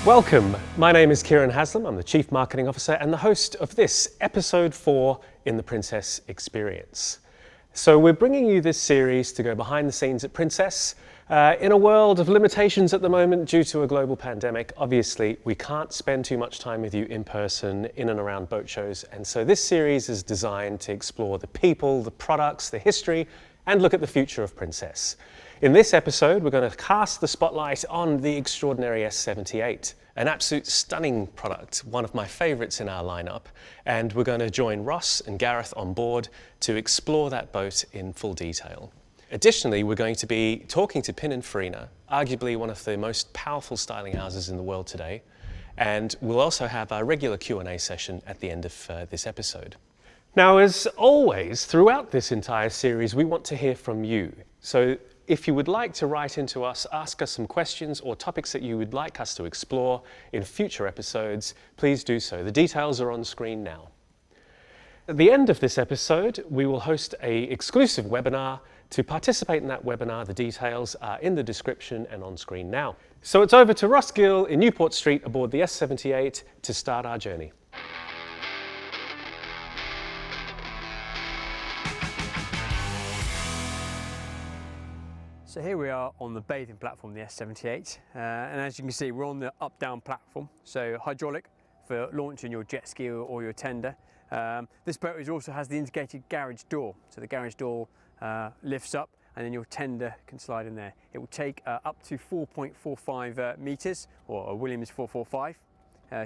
Welcome, my name is Kieran Haslam, I'm the Chief Marketing Officer and the host of this episode 4 in the Princess Experience. So we're bringing you this series to go behind the scenes at Princess. In a world of limitations at the moment due to a global pandemic, obviously we can't spend too much time with you in person, in and around boat shows, and so this series is designed to explore the people, the products, the history, and look at the future of Princess. In this episode, we're going to cast the spotlight on the extraordinary S78, an absolute stunning product, one of my favourites in our lineup, and we're going to join Ross and Gareth on board to explore that boat in full detail. Additionally, we're going to be talking to Pininfarina, arguably one of the most powerful styling houses in the world today, and we'll also have our regular Q&A session at the end of this episode. Now, as always, throughout this entire series, we want to hear from you. So if you would like to write into us, ask us some questions or topics that you would like us to explore in future episodes, please do so. The details are on screen now. At the end of this episode, we will host an exclusive webinar. To participate in that webinar, the details are in the description and on screen now. So it's over to Ross Gill in Newport Street aboard the S78 to start our journey. So here we are on the bathing platform, the S78, and as you can see, we're on the up-down platform, so hydraulic for launching your jet ski or your tender. This boat also has the integrated garage door, so the garage door lifts up and then your tender can slide in there. It will take up to 4.45 metres, or a Williams 445,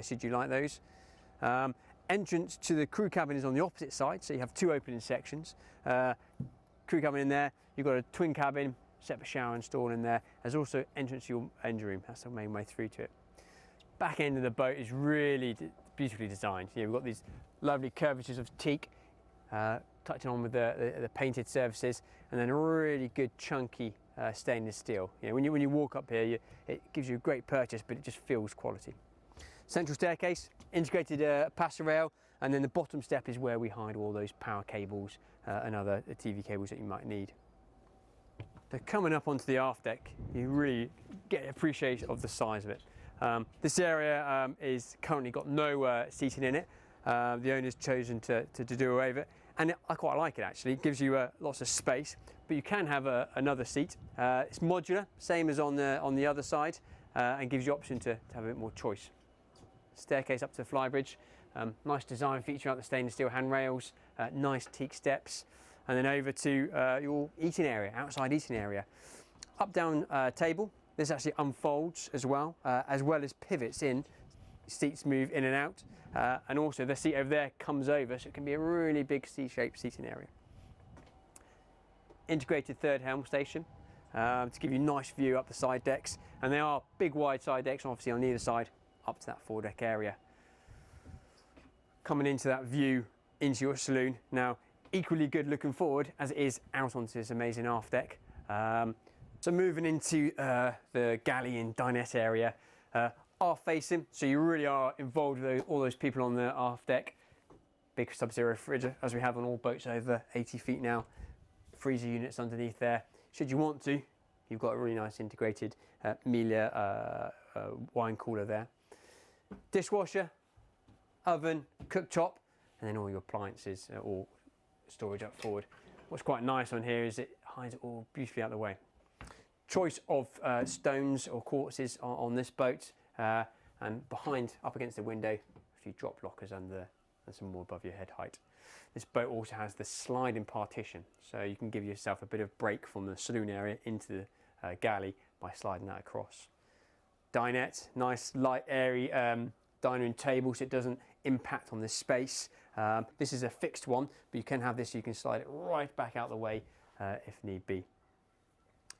should you like those. Entrance to the crew cabin is on the opposite side, so you have two opening sections. Crew cabin in there, you've got a twin cabin, separate shower installed in there. There's also entrance to your engine room. That's the main way through to it. Back end of the boat is really beautifully designed. We've got these lovely curvatures of teak, touching on with the painted surfaces, and then a really good chunky stainless steel. When you walk up here, it gives you a great purchase, but it just feels quality. Central staircase, integrated passenger rail, and then the bottom step is where we hide all those power cables and other TV cables that you might need. So coming up onto the aft deck, you really get an appreciation of the size of it. This area is currently got no seating in it. The owner's chosen to do away with it, and I quite like it actually. It gives you lots of space, but you can have another seat. It's modular, same as on the other side, and gives you option to have a bit more choice. Staircase up to the flybridge, nice design feature out the stainless steel handrails, nice teak steps. And then over to your eating area, outside eating area. Up-down table, this actually unfolds as well as pivots in. Seats move in and out, and also the seat over there comes over, so it can be a really big C-shaped seating area. Integrated third helm station to give you a nice view up the side decks, and they are big wide side decks, obviously on either side, up to that foredeck area. Coming into that view into your saloon. Now, equally good looking forward as it is out onto this amazing aft deck. So moving into the galley and dinette area, aft facing, so you really are involved with all those people on the aft deck. Big sub-zero fridge as we have on all boats over 80 feet now. Freezer units underneath there. Should you want to, you've got a really nice integrated Miele wine cooler there. Dishwasher, oven, cooktop, and then all your appliances all storage up forward. What's quite nice on here is it hides it all beautifully out of the way. Choice of stones or quartzes on this boat, and behind, up against the window, a few drop lockers under and some more above your head height. This boat also has the sliding partition, so you can give yourself a bit of break from the saloon area into the galley by sliding that across. Dinette, nice light airy dining room table, so it doesn't impact on this space. This is a fixed one, but you can have this so you can slide it right back out the way if need be.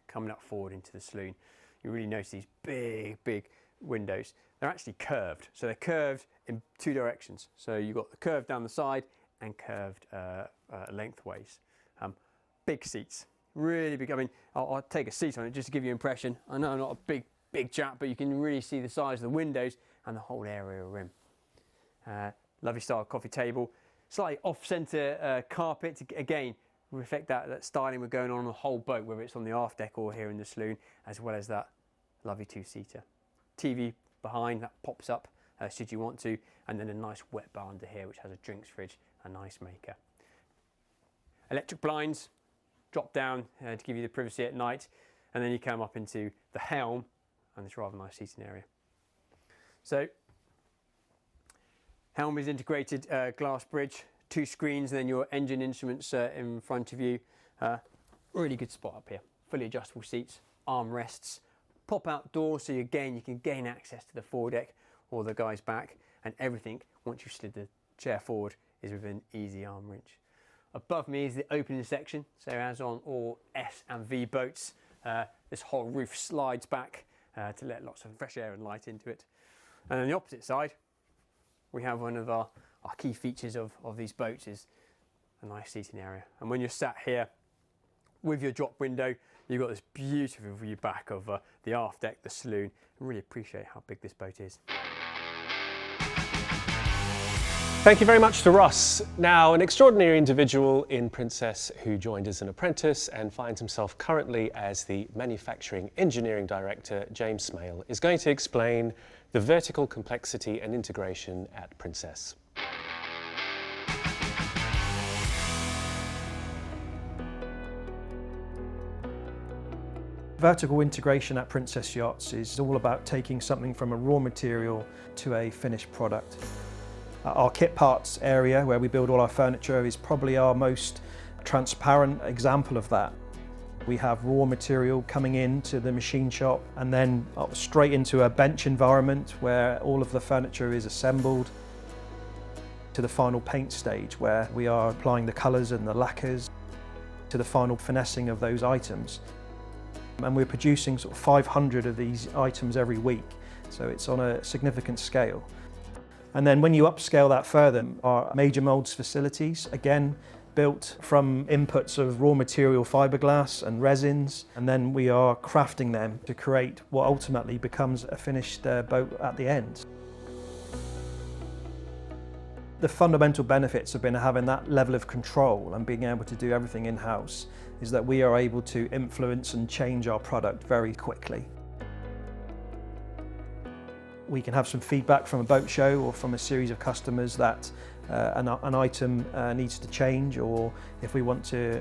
Coming up forward into the saloon, you really notice these big windows. They're actually curved, so they're curved in two directions. So you've got the curve down the side and curved lengthways. Big seats, really big. I mean, I'll take a seat on it just to give you an impression. I know I'm not a big chap, but you can really see the size of the windows and the whole area rim. Lovely style coffee table, slightly off-centre carpet to again reflect that styling we're going on the whole boat, whether it's on the aft deck or here in the saloon, as well as that lovely two-seater. TV behind that pops up should you want to, and then a nice wet bar under here which has a drinks fridge and ice maker. Electric blinds drop down to give you the privacy at night, and then you come up into the helm and this rather nice seating area. So helm is integrated glass bridge, 2 screens, and then your engine instruments in front of you. Really good spot up here. Fully adjustable seats, armrests, pop out doors, so again you can gain access to the foredeck or the guy's back, and everything once you've slid the chair forward is within easy arm reach. Above me is the opening section, so as on all S and V boats, this whole roof slides back to let lots of fresh air and light into it. And on the opposite side, we have one of our key features of these boats is a nice seating area. And when you're sat here with your drop window, you've got this beautiful view back of the aft deck, the saloon. I really appreciate how big this boat is. Thank you very much to Ross. Now, an extraordinary individual in Princess who joined as an apprentice and finds himself currently as the Manufacturing Engineering Director, James Smale, is going to explain the vertical complexity and integration at Princess. Vertical integration at Princess Yachts is all about taking something from a raw material to a finished product. Our kit parts area, where we build all our furniture, is probably our most transparent example of that. We have raw material coming into the machine shop and then straight into a bench environment where all of the furniture is assembled, to the final paint stage where we are applying the colours and the lacquers, to the final finessing of those items. And we're producing sort of 500 of these items every week, so it's on a significant scale. And then when you upscale that further, our major moulds facilities, again, built from inputs of raw material fiberglass and resins, and then we are crafting them to create what ultimately becomes a finished boat at the end. The fundamental benefits of having that level of control and being able to do everything in-house is that we are able to influence and change our product very quickly. We can have some feedback from a boat show or from a series of customers that an item needs to change, or if we want to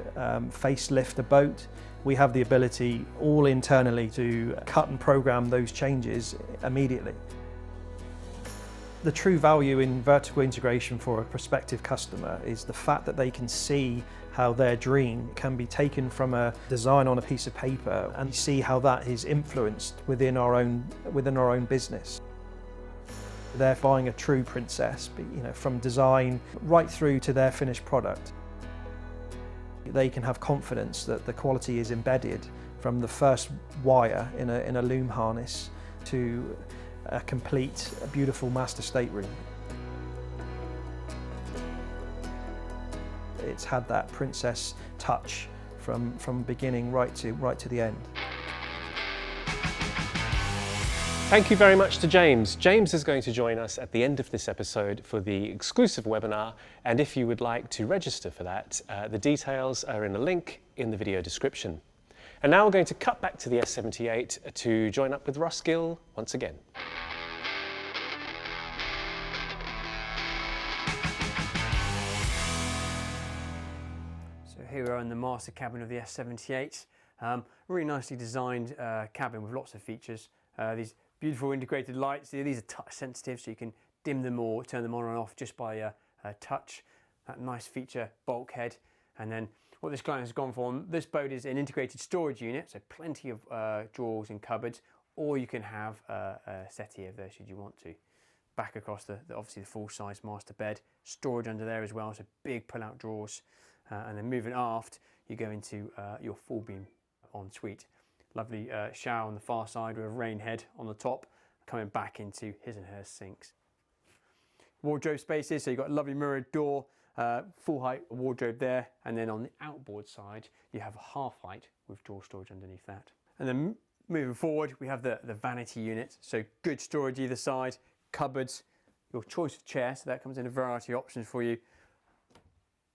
facelift a boat, we have the ability all internally to cut and program those changes immediately. The true value in vertical integration for a prospective customer is the fact that they can see how their dream can be taken from a design on a piece of paper and see how that is influenced within our own business. They're buying a true Princess, from design right through to their finished product. They can have confidence that the quality is embedded from the first wire in a loom harness to a complete, beautiful master stateroom. It's had that Princess touch from beginning right to the end. Thank you very much to James. James is going to join us at the end of this episode for the exclusive webinar, and if you would like to register for that, the details are in a link in the video description. And now we're going to cut back to the S78 to join up with Ross Gill once again. So here we are in the master cabin of the S78. Really nicely designed cabin with lots of features. These beautiful integrated lights. These are touch sensitive, so you can dim them or turn them on and off just by a touch. That nice feature bulkhead, and then what this client has gone for on this boat is an integrated storage unit, so plenty of drawers and cupboards, or you can have a settee over there should you want to. Back across obviously the full-size master bed, storage under there as well, so big pull-out drawers, and then moving aft, you go into your full beam ensuite. Lovely shower on the far side with a rain head on the top, coming back into his and her sinks. Wardrobe spaces, so you've got a lovely mirrored door, full height wardrobe there, and then on the outboard side you have a half height with drawer storage underneath that. And then moving forward, we have the vanity unit, so good storage either side, cupboards, your choice of chair, so that comes in a variety of options for you.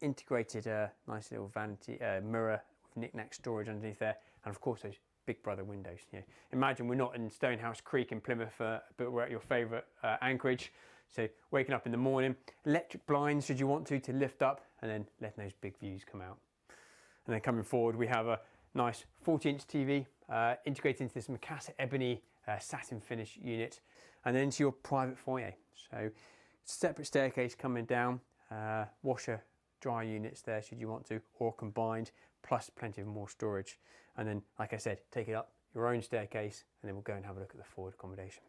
Integrated nice little vanity mirror with knick-knack storage underneath there, and of course those Big Brother windows. You know, imagine we're not in Stonehouse Creek in Plymouth, but we're at your favourite anchorage. So waking up in the morning, electric blinds should you want to lift up, and then letting those big views come out. And then coming forward, we have a nice 40-inch TV integrated into this Macassar ebony satin finish unit, and then into your private foyer. So separate staircase coming down, washer, dryer units there should you want to, or combined, plus plenty of more storage. And then, like I said, take it up your own staircase, and then we'll go and have a look at the forward accommodation.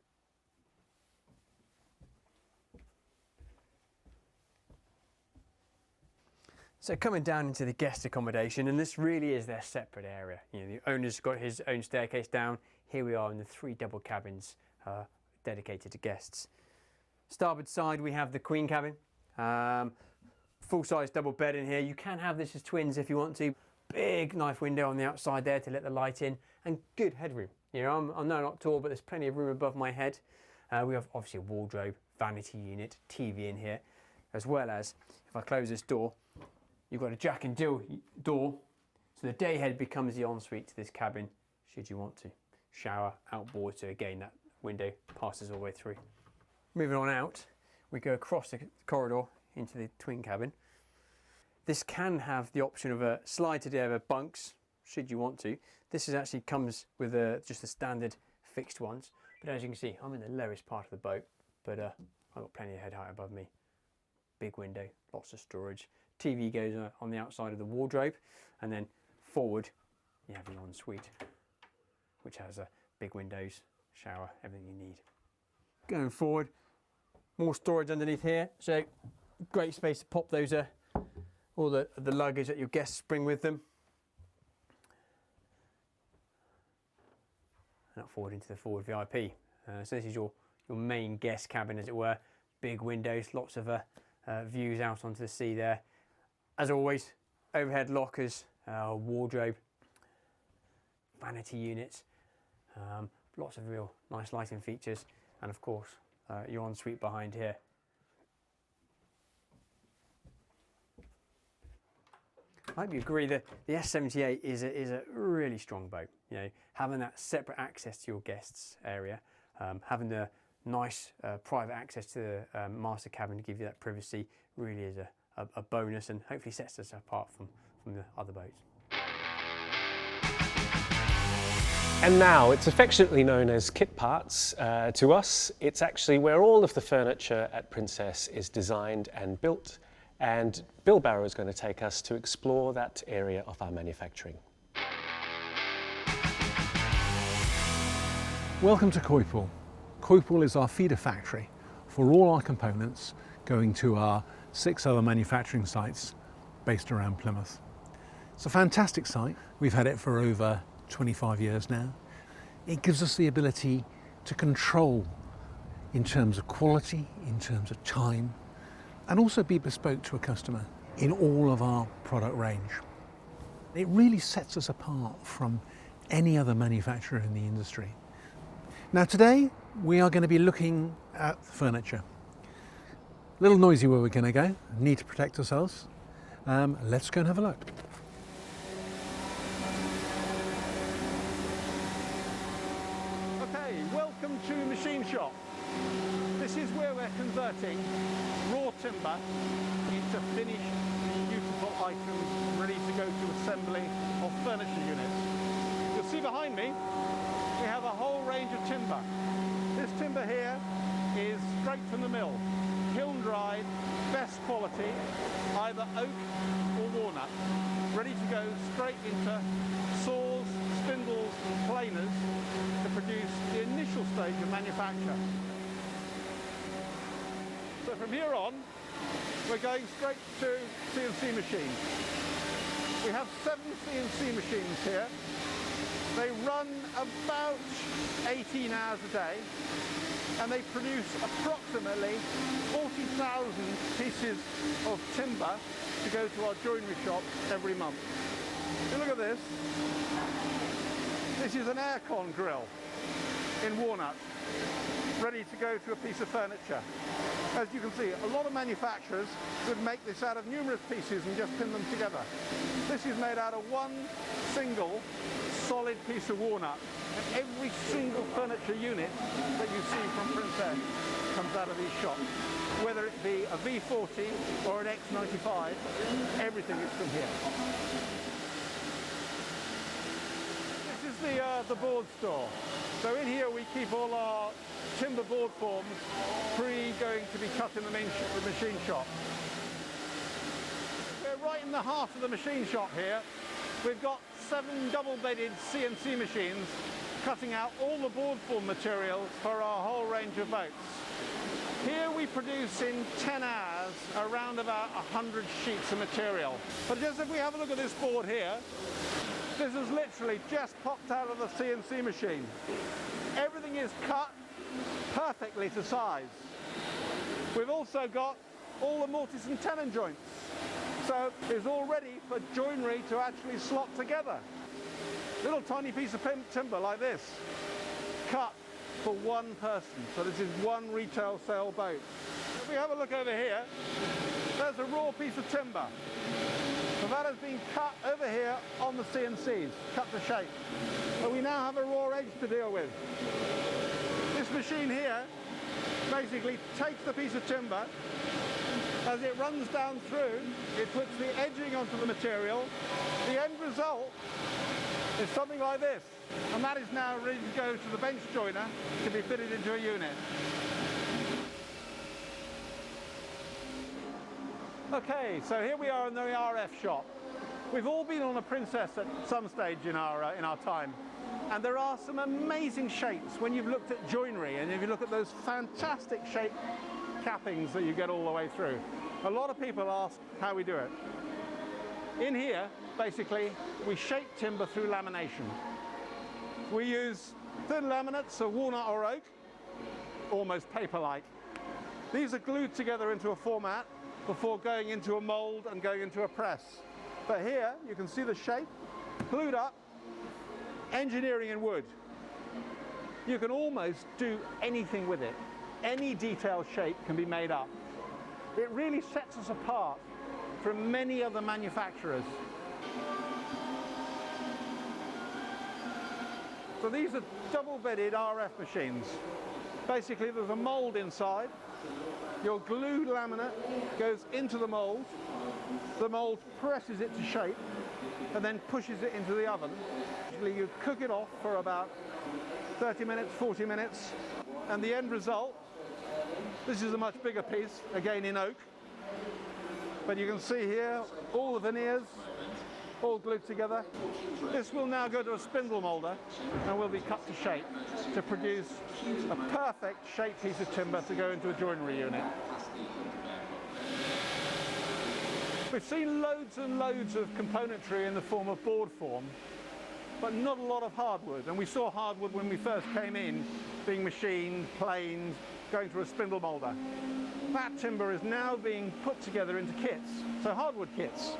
So coming down into the guest accommodation, and this really is their separate area. You know, the owner's got his own staircase down. Here we are in the 3 double cabins dedicated to guests. Starboard side, we have the queen cabin. Full-size double bed in here. You can have this as twins if you want to. Big knife window on the outside there to let the light in, and good headroom. You know, I'm not tall, but there's plenty of room above my head. We have obviously a wardrobe, vanity unit, TV in here, as well as, if I close this door, you've got a Jack and Jill door, so the day head becomes the ensuite to this cabin, should you want to. Shower, outboard, so again, that window passes all the way through. Moving on out, we go across the corridor into the twin cabin. This can have the option of a slide to the bunks, should you want to. This actually comes with just the standard fixed ones, but as you can see, I'm in the lowest part of the boat, but I've got plenty of head height above me. Big window, lots of storage. TV goes on the outside of the wardrobe, and then forward you have your ensuite, which has big windows, shower, everything you need. Going forward, more storage underneath here, so great space to pop those all the luggage that your guests bring with them. And up forward into the forward VIP. So this is your main guest cabin, as it were. Big windows, lots of views out onto the sea there. As always, overhead lockers, wardrobe, vanity units, lots of real nice lighting features, and of course your ensuite behind here. I hope you agree that the S78 is a really strong boat. You know, having that separate access to your guests area, having the nice private access to the master cabin to give you that privacy, really is a bonus, and hopefully sets us apart from the other boats. And now it's affectionately known as Kit Parts. To us, it's actually where all of the furniture at Princess is designed and built. And Bill Barrow is going to take us to explore that area of our manufacturing. Welcome to Coypool. Coypool is our feeder factory for all our components going to our 6 other manufacturing sites based around Plymouth. It's a fantastic site. We've had it for over 25 years now. It gives us the ability to control in terms of quality, in terms of time, and also be bespoke to a customer in all of our product range. It really sets us apart from any other manufacturer in the industry. Now today we are going to be looking at furniture. A little noisy where we're going to go, need to protect ourselves. Let's go and have a look. Okay, welcome to Machine Shop. This is where we're converting raw timber into finished, beautiful items ready to go to assembly of furniture units. You'll see behind me, we have a whole range of timber. This timber here is straight from the mill, kiln dried, best quality, either oak or walnut, ready to go straight into saws, spindles, planers to produce the initial stage of manufacture. So from here on, we're going straight to CNC machines. We have 7 CNC machines here. They run about 18 hours a day, and they produce approximately 40,000 pieces of timber to go to our joinery shop every month. If you look at this, this is an aircon grill in walnut, ready to go to a piece of furniture. As you can see, a lot of manufacturers would make this out of numerous pieces and just pin them together. This is made out of one single solid piece of walnut, and every single furniture unit that you see from Princess comes out of these shops. Whether it be a V40 or an X95, everything is from here. This is the board store. So in here we keep all our timber board forms going to be cut in the machine shop. We're right in the heart of the machine shop here. We've got 7 double-bedded CNC machines cutting out all the board form materials for our whole range of boats. Here we produce in 10 hours around about 100 sheets of material. But just if we have a look at this board here, this is literally just popped out of the CNC machine. Everything is cut perfectly to size. We've also got all the mortise and tenon joints. So it's all ready for joinery to actually slot together. Little tiny piece of timber like this, cut for one person. So this is one retail sale boat. If we have a look over here, there's a raw piece of timber. So that has been cut over here on the CNCs, cut to shape. But we now have a raw edge to deal with. This machine here basically takes the piece of timber, as it runs down through, it puts the edging onto the material. The end result is something like this, and that is now ready to go to the bench joiner to be fitted into a unit. Okay, so here we are in the RF shop. We've all been on a Princess at some stage in our time, and there are some amazing shapes when you've looked at joinery, and if you look at those fantastic shape cappings that you get all the way through. A lot of people ask how we do it. In here, basically, we shape timber through lamination. We use thin laminates of walnut or oak, almost paper-like. These are glued together into a format before going into a mold and going into a press. But here, you can see the shape, glued up, engineering in wood. You can almost do anything with it. Any detailed shape can be made up. It really sets us apart from many other manufacturers. So these are double-bedded RF machines. Basically, there's a mold inside. Your glued laminate goes into the mold presses it to shape, and then pushes it into the oven. Usually you cook it off for about 30 minutes, 40 minutes, and the end result, this is a much bigger piece, again in oak. But you can see here, all the veneers, all glued together. This will now go to a spindle molder and will be cut to shape to produce a perfect shaped piece of timber to go into a joinery unit. We've seen loads and loads of componentry in the form of board form, but not a lot of hardwood. And we saw hardwood when we first came in, being machined, planed, going through a spindle molder. That timber is now being put together into kits, so hardwood kits.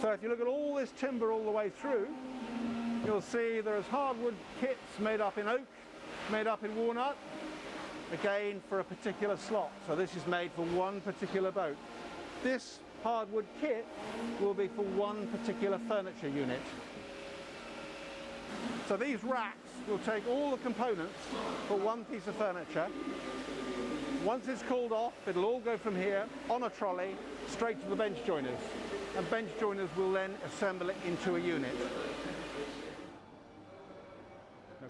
So if you look at all this timber all the way through, you'll see there's hardwood kits made up in oak, made up in walnut, again for a particular slot. So this is made for one particular boat. This hardwood kit will be for one particular furniture unit. So these racks will take all the components for one piece of furniture. Once it's cooled off, it'll all go from here on a trolley straight to the bench joiners. And bench joiners will then assemble it into a unit.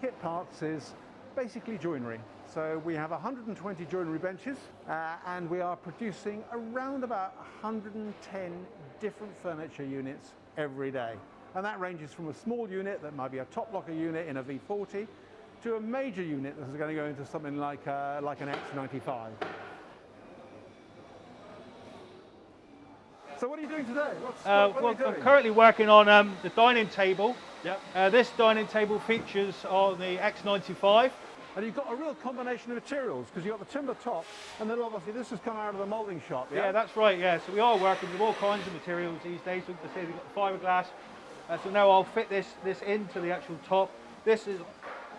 Kit parts is basically joinery. So we have 120 joinery benches and we are producing around about 110 different furniture units every day. And that ranges from a small unit that might be a top locker unit in a V40 to a major unit that is going to go into something like an X95. So what are you doing today? What are you doing? I'm currently working on the dining table. Yep. This dining table features on the X95. And you've got a real combination of materials because you've got the timber top and then obviously this has come out of the moulding shop. Yeah, that's right, yeah. So we are working with all kinds of materials these days. So we've got the fiberglass. So now I'll fit this into the actual top. This is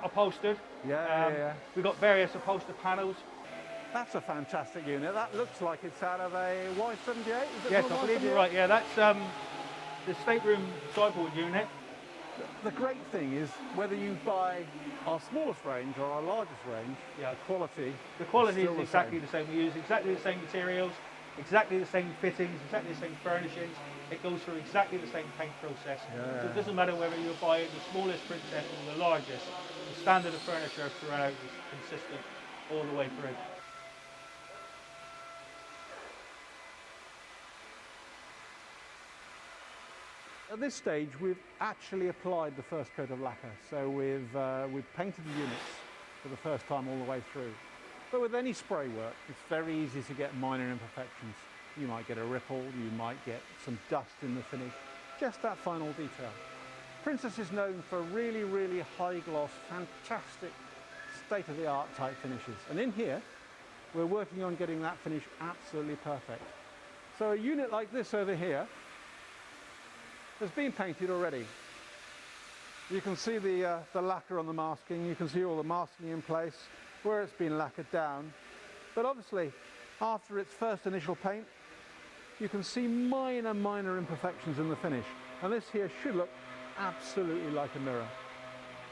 upholstered. Yeah. We've got various upholstered panels. That's a fantastic unit. That looks like it's out of a Y78. Is it Yes, from a I believe Y78? you're right. Yeah, that's the stateroom sideboard unit. The great thing is whether you buy our smallest range or our largest range, Yeah. the quality is still exactly the same. We use exactly the same materials, exactly the same fittings, exactly the same furnishings. It goes through exactly the same paint process. So it doesn't matter whether you're buying the smallest Princess or the largest. The standard of furniture throughout is consistent all the way through. At this stage, we've actually applied the first coat of lacquer. So we've painted the units for the first time all the way through. But with any spray work, it's very easy to get minor imperfections. You might get a ripple, you might get some dust in the finish, just that final detail. Princess is known for really, really high gloss, fantastic state-of-the-art type finishes. And in here, we're working on getting that finish absolutely perfect. So a unit like this over here has been painted already. You can see the lacquer on the masking, you can see all the masking in place where it's been lacquered down. But obviously, after its first initial paint, you can see minor imperfections in the finish. And this here should look absolutely like a mirror.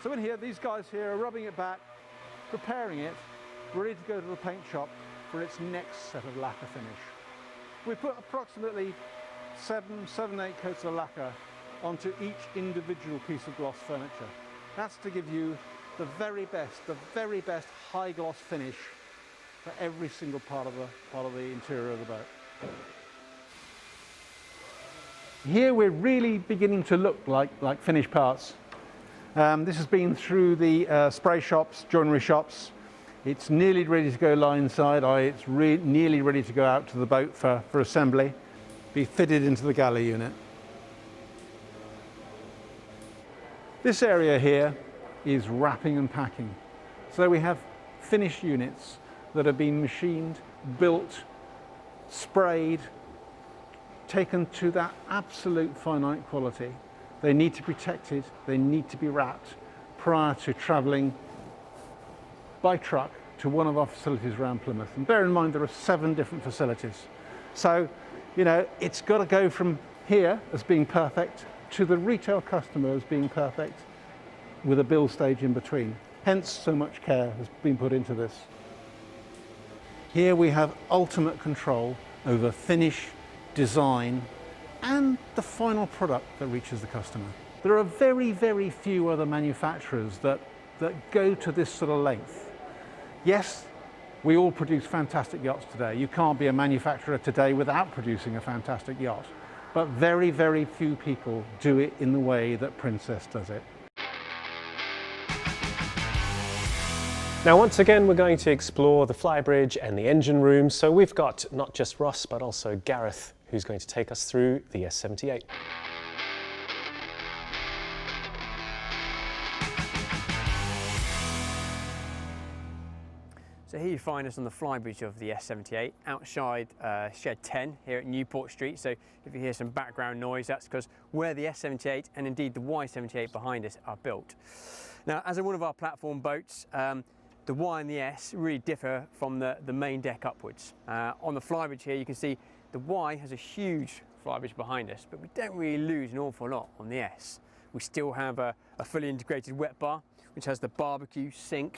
So in here, these guys here are rubbing it back, preparing it, ready to go to the paint shop for its next set of lacquer finish. We put approximately 8 coats of lacquer onto each individual piece of gloss furniture. That's to give you the very best high gloss finish for every single part of the interior of the boat. Here we're really beginning to look like finished parts. This has been through the spray shops, joinery shops. It's nearly ready to go line side. It's nearly ready to go out to the boat for assembly, be fitted into the galley unit. This area here is wrapping and packing. So we have finished units that have been machined, built, sprayed, taken to that absolute finite quality. They need to be protected, they need to be wrapped prior to travelling by truck to one of our facilities around Plymouth. And bear in mind there are 7 different facilities. So, you know, it's got to go from here as being perfect to the retail customer as being perfect with a build stage in between. Hence so much care has been put into this. Here we have ultimate control over finish, design and the final product that reaches the customer. There are very few other manufacturers that go to this sort of length. Yes, we all produce fantastic yachts today. You can't be a manufacturer today without producing a fantastic yacht. But very few people do it in the way that Princess does it. Now, once again, we're going to explore the flybridge and the engine room. So we've got not just Ross, but also Gareth, who's going to take us through the S78. So here you find us on the flybridge of the S78 outside Shed 10 here at Newport Street. So if you hear some background noise, that's because where the S78 and indeed the Y78 behind us are built. Now, as in one of our platform boats, the Y and the S really differ from the main deck upwards. On the flybridge here, you can see the Y has a huge flybridge behind us, but we don't really lose an awful lot on the S. We still have a fully integrated wet bar, which has the barbecue sink.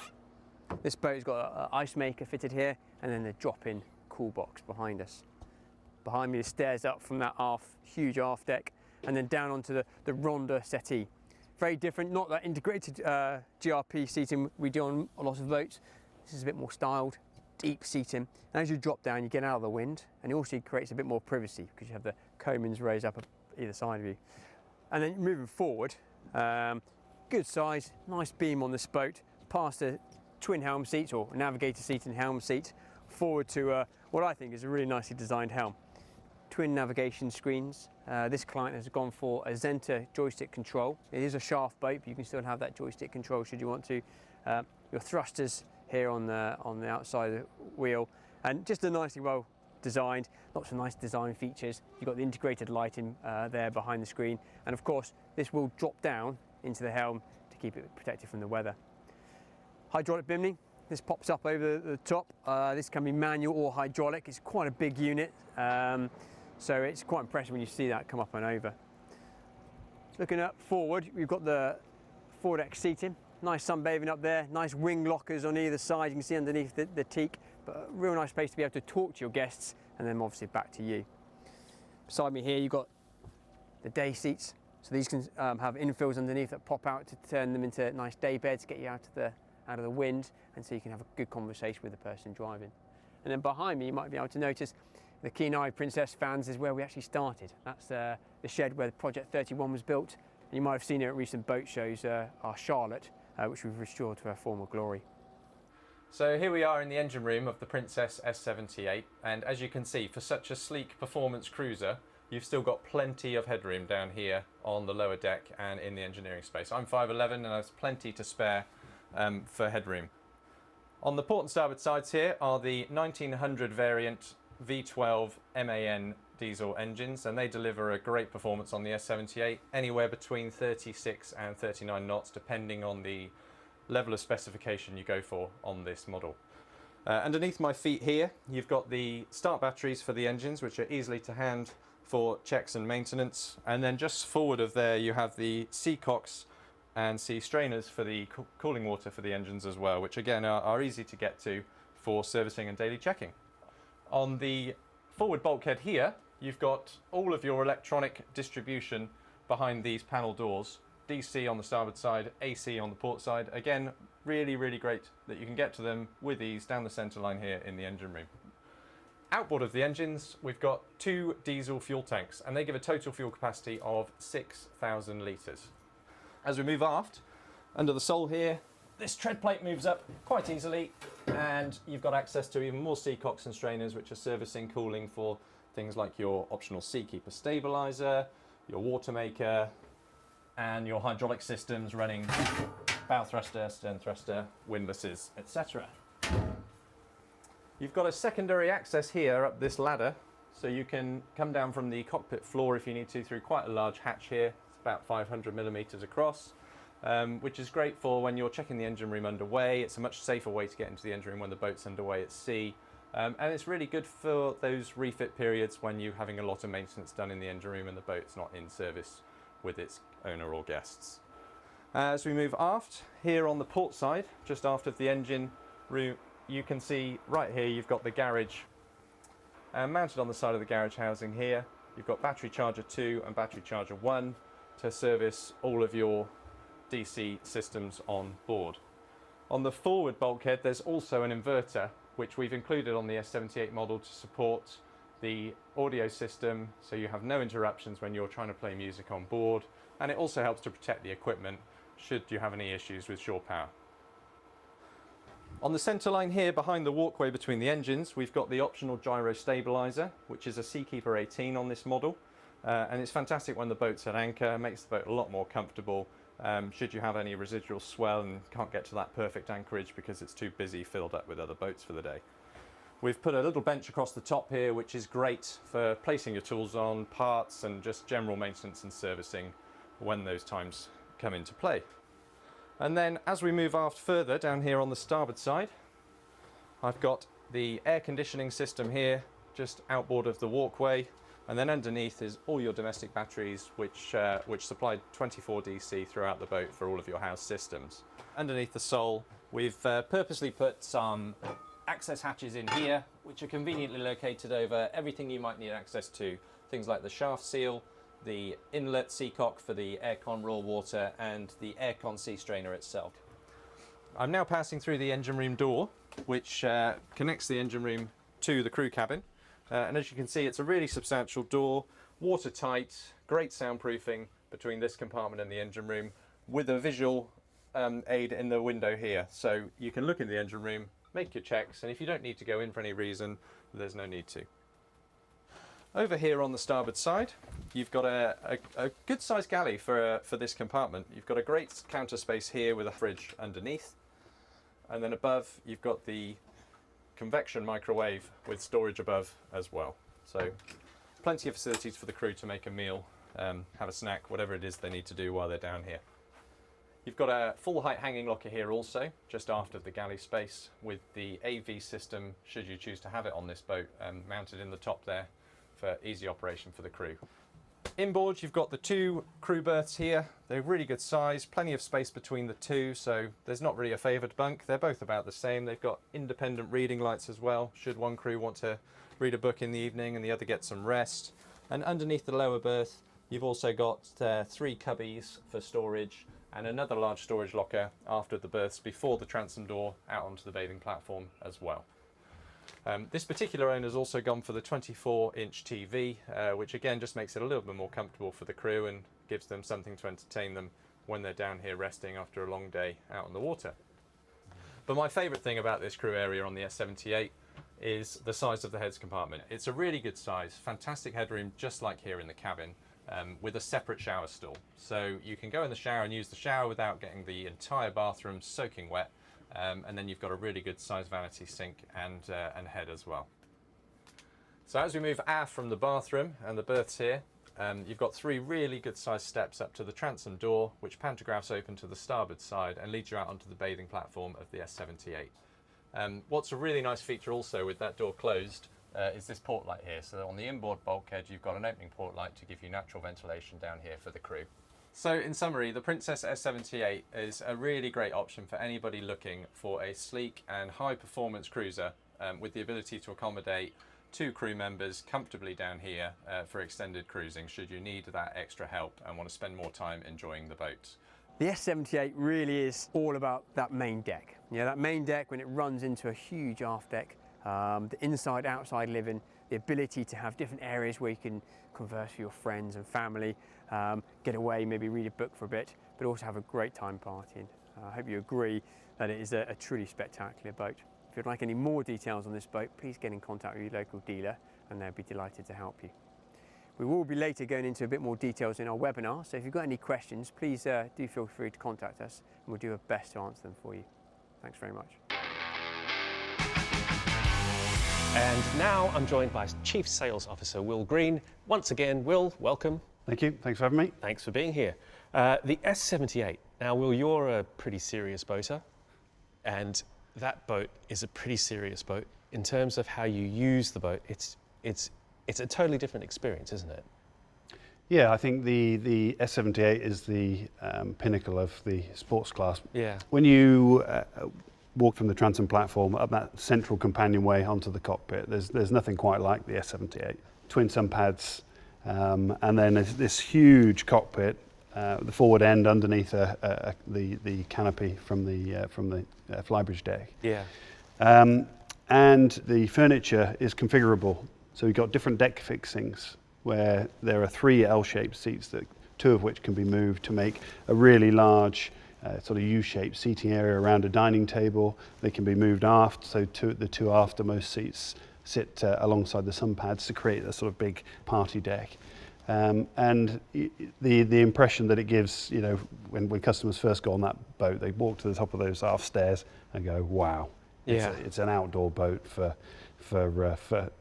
This boat's got an ice maker fitted here, and then the drop-in cool box behind us. Behind me, the stairs up from that huge aft deck, and then down onto the Ronda settee. Very different, not that integrated GRP seating we do on a lot of boats. This is a bit more styled, deep seating. And as you drop down, you get out of the wind, and it also creates a bit more privacy because you have the coamings raised up either side of you. And then moving forward, good size, nice beam on this boat, past the twin helm seats or navigator seat and helm seat, forward to what I think is a really nicely designed helm. Twin navigation screens. This client has gone for a Zenta joystick control. It is a shaft boat, but you can still have that joystick control should you want to. Your thrusters here on the outside of the wheel, and just a nicely well designed, lots of nice design features. You've got the integrated lighting there behind the screen, and of course this will drop down into the helm to keep it protected from the weather. Hydraulic bimini, this pops up over the top. This can be manual or hydraulic. It's quite a big unit, so it's quite impressive when you see that come up and over. Looking up forward, we've got the forward deck seating. Nice sunbathing up there, nice wing lockers on either side. You can see underneath the teak, but a real nice place to be able to talk to your guests and then obviously back to you. Beside me here, you've got the day seats. So these can have infills underneath that pop out to turn them into nice day beds, get you out of the wind, and so you can have a good conversation with the person driving. And then behind me, you might be able to notice the keen-eyed Princess fans is where we actually started. That's the shed where Project 31 was built. And you might have seen it at recent boat shows, our Charlotte, which we've restored to her former glory. So here we are in the engine room of the Princess S78, and as you can see, for such a sleek performance cruiser, you've still got plenty of headroom down here on the lower deck and in the engineering space. I'm 5'11" and there's plenty to spare for headroom. On the port and starboard sides here are the 1900 variant V12 MAN diesel engines, and they deliver a great performance on the S78, anywhere between 36 and 39 knots depending on the level of specification you go for on this model. Underneath my feet here you've got the start batteries for the engines, which are easily to hand for checks and maintenance, and then just forward of there you have the sea cocks and sea strainers for the cooling water for the engines as well, which again are easy to get to for servicing and daily checking. On the forward bulkhead here you've got all of your electronic distribution behind these panel doors. DC on the starboard side, AC on the port side. Again, really great that you can get to them with ease down the centre line here in the engine room. Outboard of the engines, we've got 2 diesel fuel tanks, and they give a total fuel capacity of 6,000 litres. As we move aft, under the sole here, this tread plate moves up quite easily, and you've got access to even more sea cocks and strainers, which are servicing cooling for things like your optional Seakeeper stabiliser, your water maker, and your hydraulic systems running bow thruster, stern thruster, windlasses, etc. You've got a secondary access here up this ladder, so you can come down from the cockpit floor if you need to through quite a large hatch here. It's about 500mm across, which is great for when you're checking the engine room underway. It's a much safer way to get into the engine room when the boat's underway at sea. And it's really good for those refit periods when you're having a lot of maintenance done in the engine room and the boat's not in service with its owner or guests. As we move aft, here on the port side, just aft of the engine room, you can see right here you've got the garage. Mounted on the side of the garage housing here, you've got battery charger 2 and battery charger 1 to service all of your DC systems on board. On the forward bulkhead there's also an inverter, which we've included on the S78 model to support the audio system, so you have no interruptions when you're trying to play music on board, and it also helps to protect the equipment should you have any issues with shore power. On the centre line here behind the walkway between the engines we've got the optional gyro stabiliser, which is a Seakeeper 18 on this model, and it's fantastic when the boat's at anchor. It makes the boat a lot more comfortable should you have any residual swell and can't get to that perfect anchorage because it's too busy filled up with other boats for the day. We've put a little bench across the top here, which is great for placing your tools on, parts, and just general maintenance and servicing when those times come into play. And then as we move aft further down here on the starboard side, I've got the air conditioning system here just outboard of the walkway, and then underneath is all your domestic batteries which supply 24 DC throughout the boat for all of your house systems. Underneath the sole we've purposely put some access hatches in here, which are conveniently located over everything you might need access to. Things like the shaft seal, the inlet seacock for the aircon raw water, and the aircon sea strainer itself. I'm now passing through the engine room door, which connects the engine room to the crew cabin. And as you can see, it's a really substantial door, watertight, great soundproofing between this compartment and the engine room, with a visual aid in the window here. So you can look in the engine room, make your checks, and if you don't need to go in for any reason, there's no need to. Over here on the starboard side, you've got a good sized galley for this compartment. You've got a great counter space here with a fridge underneath, and then above you've got the convection microwave with storage above as well. So plenty of facilities for the crew to make a meal, have a snack, whatever it is they need to do while they're down here. You've got a full height hanging locker here also, just after the galley space, with the AV system, should you choose to have it on this boat, mounted in the top there for easy operation for the crew. Inboard, you've got the 2 crew berths here. They're really good size, plenty of space between the 2, so there's not really a favoured bunk. They're both about the same. They've got independent reading lights as well, should one crew want to read a book in the evening and the other get some rest. And underneath the lower berth, you've also got 3 cubbies for storage and another large storage locker after the berths before the transom door out onto the bathing platform as well. This particular owner's also gone for the 24-inch TV, which again just makes it a little bit more comfortable for the crew and gives them something to entertain them when they're down here resting after a long day out on the water. But my favourite thing about this crew area on the S78 is the size of the heads compartment. It's a really good size, fantastic headroom, just like here in the cabin, with a separate shower stall. So you can go in the shower and use the shower without getting the entire bathroom soaking wet. And then you've got a really good size vanity sink and head as well. So as we move aft from the bathroom and the berths here, you've got 3 really good sized steps up to the transom door, which pantographs open to the starboard side and leads you out onto the bathing platform of the S78. What's a really nice feature also with that door closed is this port light here. So on the inboard bulkhead, you've got an opening port light to give you natural ventilation down here for the crew. So in summary, the Princess S78 is a really great option for anybody looking for a sleek and high performance cruiser with the ability to accommodate 2 crew members comfortably down here for extended cruising should you need that extra help and want to spend more time enjoying the boat. The S78 really is all about that main deck. Yeah, that main deck when it runs into a huge aft deck, the inside-outside living, the ability to have different areas where you can converse with your friends and family, get away, maybe read a book for a bit, but also have a great time partying. I hope you agree that it is a truly spectacular boat. If you'd like any more details on this boat, please get in contact with your local dealer and they'll be delighted to help you. We will be later going into a bit more details in our webinar, so if you've got any questions, please do feel free to contact us and we'll do our best to answer them for you. Thanks very much. And now I'm joined by Chief Sales Officer Will Green. Once again, Will, welcome. Thank you. Thanks for having me. Thanks for being here. The S78. Now, Will, you're a pretty serious boater, and that boat is a pretty serious boat. In terms of how you use the boat, it's a totally different experience, isn't it? Yeah, I think the S78 is the pinnacle of the sports class. Yeah. When you walk from the transom platform up that central companionway onto the cockpit, there's nothing quite like the S78. Twin sun pads, and then this huge cockpit, the forward end underneath the canopy from the flybridge deck. Yeah. And the furniture is configurable. So we've got different deck fixings where there are 3 L-shaped seats, 2 of which can be moved to make a really large sort of U-shaped seating area around a dining table. They can be moved aft, so the 2 aftermost seats sit alongside the sun pads to create a sort of big party deck. And the impression that it gives, you know, when customers first go on that boat, they walk to the top of those aft stairs and go, wow, Yeah. it's an outdoor boat for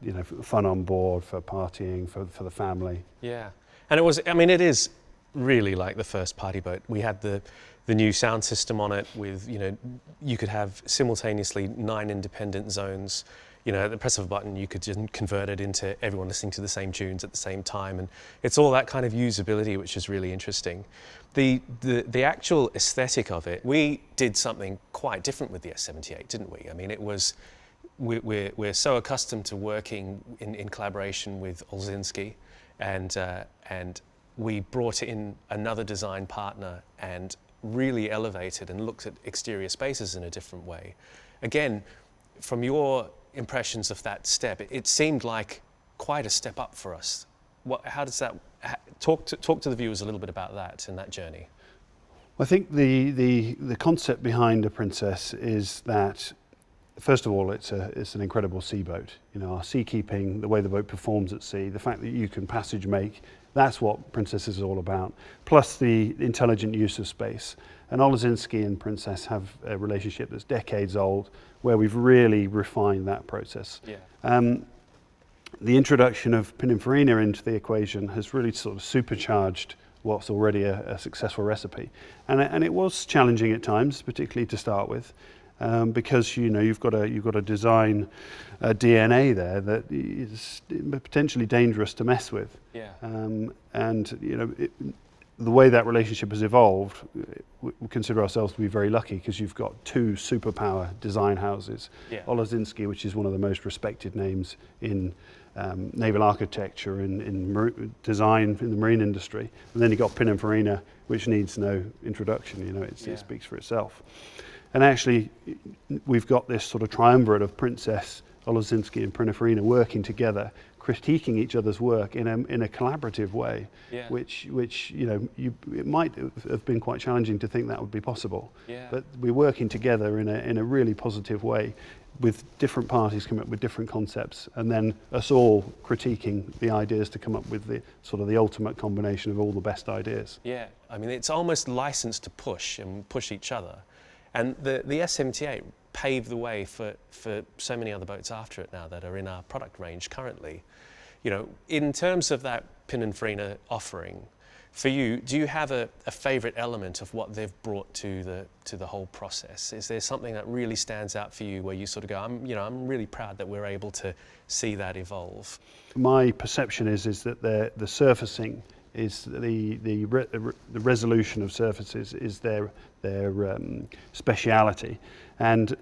you know, for fun on board, for partying, for the family. Yeah. And it was, I mean, it is really like the first party boat. We had the new sound system on it with, you know, you could have simultaneously 9 independent zones. You know, at the press of a button, you could just convert it into everyone listening to the same tunes at the same time. And it's all that kind of usability, which is really interesting. The actual aesthetic of it, we did something quite different with the S78, didn't we? I mean, it was, we're so accustomed to working in collaboration with Olszynski, and we brought in another design partner and really elevated and looked at exterior spaces in a different way. Again, from your impressions of that step, it seemed like quite a step up for us. How does that talk to the viewers a little bit about that and that journey? I think the concept behind a Princess is that, first of all, it's an incredible sea boat. You know, our seakeeping, the way the boat performs at sea, the fact that you can passage make, that's what Princess is all about. Plus the intelligent use of space. And Olszynski and Princess have a relationship that's decades old, where we've really refined that process. Yeah. The introduction of Pininfarina into the equation has really sort of supercharged what's already a successful recipe. And it was challenging at times, particularly to start with, because you've got to design a DNA there that is potentially dangerous to mess with. Yeah. The way that relationship has evolved, we consider ourselves to be very lucky because you've got two superpower design houses. Yeah. Olezinski, which is one of the most respected names in naval architecture, in design in the marine industry. And then you've got Pininfarina, which needs no introduction, it speaks for itself. And actually, we've got this sort of triumvirate of Princess, Olezinski and Pininfarina working together, critiquing each other's work in a collaborative way, which it might have been quite challenging to think that would be possible. Yeah. But we're working together in a really positive way, with different parties coming up with different concepts, and then us all critiquing the ideas to come up with the ultimate combination of all the best ideas. Yeah, I mean, it's almost licensed to push each other. And the S78 paved the way for so many other boats after it now that are in our product range currently. In terms of that Pininfarina offering, for you, do you have a favourite element of what they've brought to the whole process? Is there something that really stands out for you where you sort of go, I'm really proud that we're able to see that evolve? My perception is that the surfacing is the resolution of surfaces is their speciality, and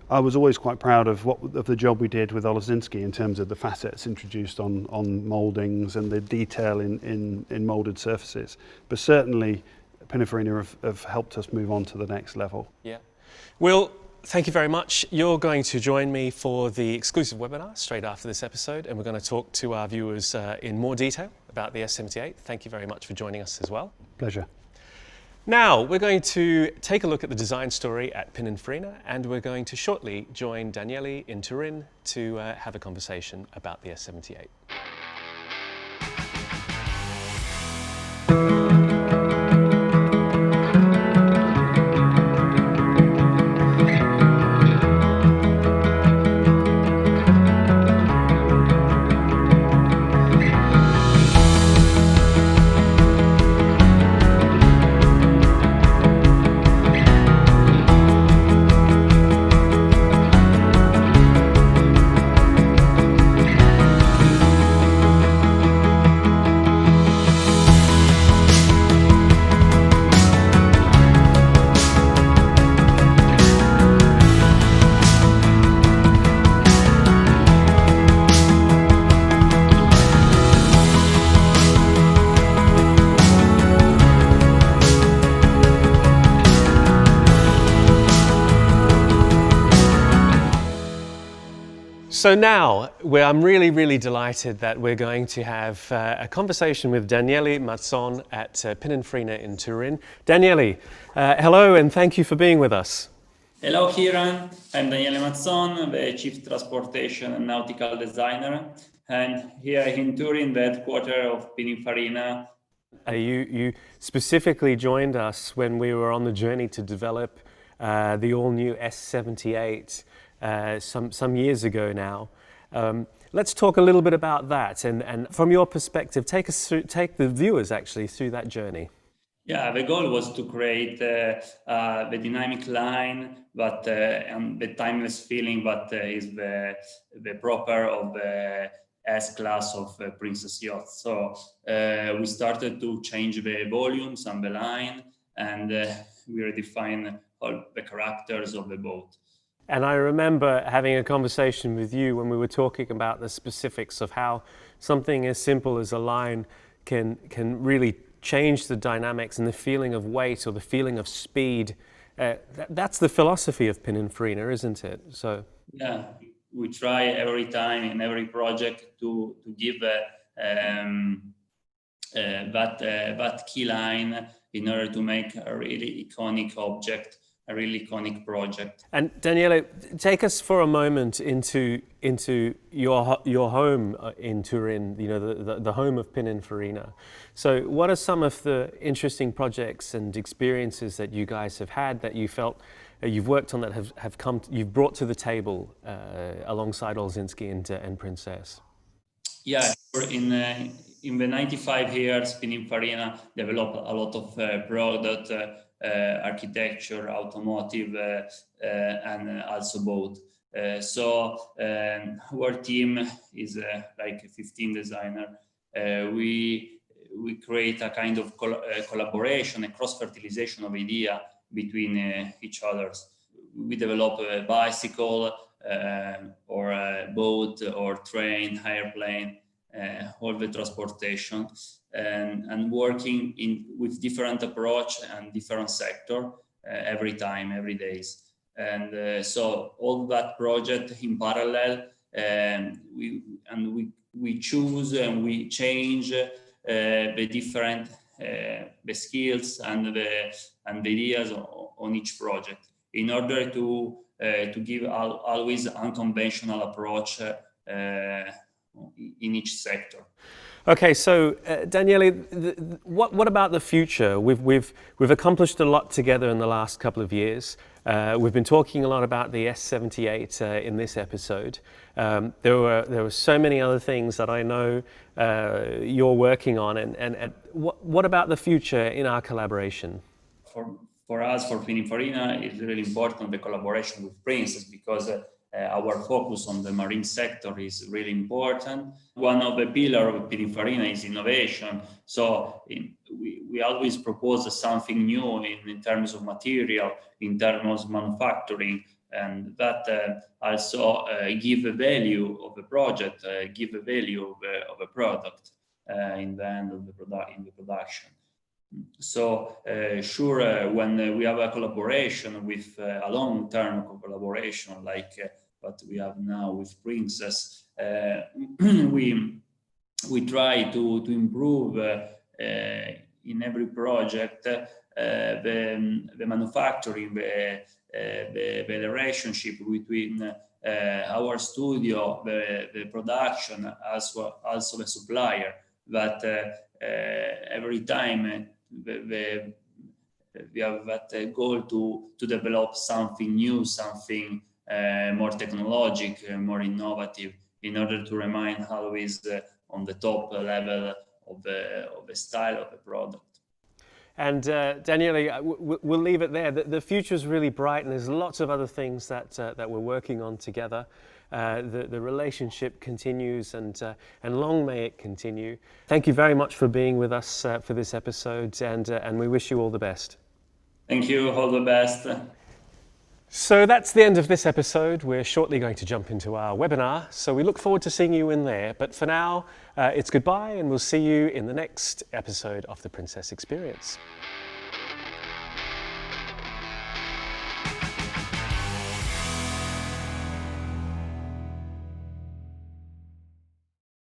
I was always quite proud of the job we did with Olezinski in terms of the facets introduced on mouldings and the detail in moulded surfaces. But certainly, Pininfarina have helped us move on to the next level. Yeah. Will, thank you very much. You're going to join me for the exclusive webinar straight after this episode, and we're going to talk to our viewers in more detail about the S78. Thank you very much for joining us as well. Pleasure. Now, we're going to take a look at the design story at Pininfarina, and we're going to shortly join Daniele in Turin to have a conversation about the S78. So now, I'm really, really delighted that we're going to have a conversation with Daniele Mazzon at Pininfarina in Turin. Daniele, hello and thank you for being with us. Hello, Kieran. I'm Daniele Mazzon, the Chief Transportation and Nautical Designer, and here in Turin, the headquarters of Pininfarina. You specifically joined us when we were on the journey to develop the all-new S78 some years ago now. Let's talk a little bit about that, and from your perspective, take the viewers actually through that journey. Yeah, the goal was to create the dynamic line, but and the timeless feeling, but is the proper of the S-class of Princess Yachts. So we started to change the volumes on the line, and we redefine all the characters of the boat. And I remember having a conversation with you when we were talking about the specifics of how something as simple as a line can really change the dynamics and the feeling of weight or the feeling of speed. That's the philosophy of Pininfarina, isn't it? So yeah, we try every time in every project to give that key line in order to make a really iconic object, a really iconic project. And Daniele, take us for a moment into your home in Turin, the home of Pininfarina. So what are some of the interesting projects and experiences that you guys have had that you felt you've worked on that you've brought to the table alongside Olezinski and Princess? Yeah, in the 95 years, Pininfarina developed a lot of product, architecture, automotive, and also both. Our team is like 15 designer. We create a kind of collaboration, a cross-fertilization of idea between each others. We develop a bicycle, or a boat, or train, airplane, all the transportation, and working with different approach and different sector every days. And so all that project in parallel, we choose and we change the different the skills and the ideas on each project in order to give always unconventional approach in each sector. Okay, so Daniele, what about the future? We've accomplished a lot together in the last couple of years. We've been talking a lot about the S78 in this episode. There were so many other things that I know you're working on, and what about the future in our collaboration? For us, for Pininfarina, it's really important the collaboration with Princess, because our focus on the marine sector is really important. One of the pillars of Pininfarina is innovation. So we always propose something new in terms of material, in terms of manufacturing, and that also give a value of the project, give a value of a product in the end of the production. So sure, when we have a collaboration with a long-term collaboration like what we have now with Princess, we try to improve in every project the manufacturing, the relationship between our studio, the production, as well, also the supplier. But every time we have that goal to develop something new, something more technological, more innovative, in order to remain always on the top level of the style of the product. And Daniele, we'll leave it there. The future is really bright, and there's lots of other things that we're working on together. The relationship continues, and long may it continue. Thank you very much for being with us for this episode, and we wish you all the best. Thank you, all the best. So that's the end of this episode. We're shortly going to jump into our webinar, so we look forward to seeing you in there. But for now, it's goodbye, and we'll see you in the next episode of the Princess Experience.